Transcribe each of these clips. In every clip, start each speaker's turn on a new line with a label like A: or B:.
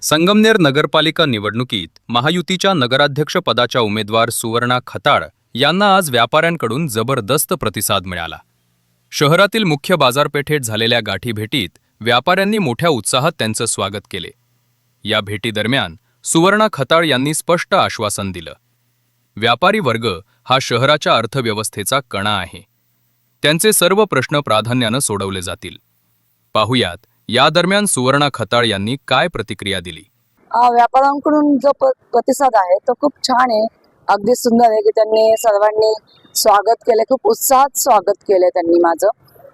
A: संगमनेर नगरपालिका निवडणुकीत महायुतीच्या नगराध्यक्ष पदाच्या उमेदवार सुवर्णा खताळ यांना आज व्यापाऱ्यांकडून जबरदस्त प्रतिसाद मिळाला। शहरातील मुख्य बाजारपेठेत झालेल्या गाठीभेटीत व्यापाऱ्यांनी मोठ्या उत्साहात त्यांचं स्वागत केले। या भेटीदरम्यान सुवर्णा खताळ यांनी स्पष्ट आश्वासन दिलं। व्यापारी वर्ग हा शहराच्या अर्थव्यवस्थेचा कणा आहे। त्यांचे सर्व प्रश्न प्राधान्याने सोडवले जातील। पाहुयात या दरम्यान सुवर्णा खताळ यांनी काय प्रतिक्रिया दिली।
B: व्यापाऱ्यांकडून जो प्रतिसाद आहे तो खूप छान आहे, अगदी सुंदर आहे की त्यांनी सर्वांनी स्वागत केले, खूप उत्साहात स्वागत केले त्यांनी माझं।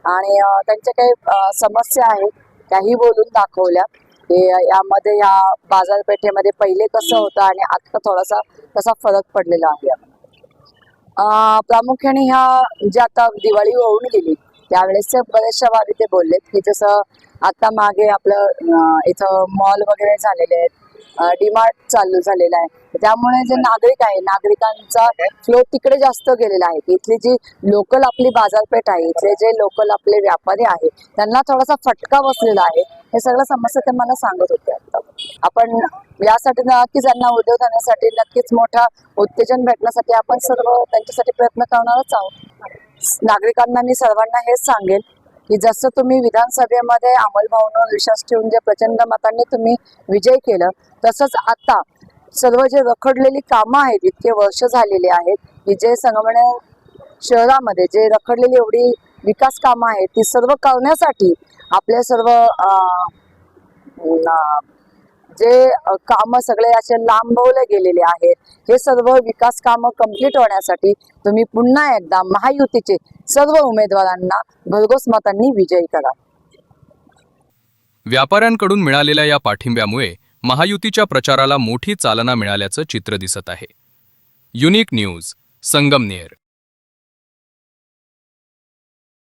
B: आणि त्यांच्या काही समस्या आहेत त्याही बोलून दाखवल्या की यामध्ये या बाजारपेठेमध्ये पहिले कसं होतं आणि आता थोडासा कसा फरक पडलेला आहे। प्रामुख्याने ह्या जे आता दिवाळी होऊन गेली त्यावेळेस बरेचशा बाबी ते बोललेत की जसं आता मागे आपलं इथं मॉल वगैरे झालेले आहेत, डीमार्ट चालू झालेला आहे, त्यामुळे जे नागरिक आहे नागरिकांचा फ्लो तिकडे जास्त गेलेला आहे। इथली जी लोकल आपली बाजारपेठ आहे, इथले जे लोकल आपले व्यापारी आहे त्यांना थोडासा फटका बसलेला आहे। हे सगळं समस्या ते मला सांगत होते। आता आपण यासाठी नक्कीच यांना उद्योग करण्यासाठी नक्कीच मोठा उत्तेजन भेटण्यासाठी आपण सर्व त्यांच्यासाठी प्रयत्न करणारच आहोत। नागरिकांना मी सर्वांना हेच सांगेल की जसं तुम्ही विधानसभेमध्ये अमोल भाऊंवर विश्वास ठेवून जे प्रचंड मतांनी तुम्ही विजय केलं, तसंच आता सर्व जे रखडलेली कामं आहेत, इतके वर्ष झालेले आहेत की जे संगमनेर शहरामध्ये जे रखडलेली एवढी विकास कामं आहेत ती सर्व करण्यासाठी आपले सर्व जे कामं सगळे असे लांबवले गेलेले आहेत, हे सर्व विकास कामं कंप्लीट होण्यासाठी तुम्ही पुन्हा एकदा महायुतीचे सर्व उमेदवारांना भरघोस मतांनी विजयी करा।
A: व्यापाऱ्यांकडून मिळालेल्या या पाठिंब्यामुळे महायुतीच्या प्रचाराला मोठी चालना मिळाल्याचं चित्र दिसत आहे। Unique news, Sangamner.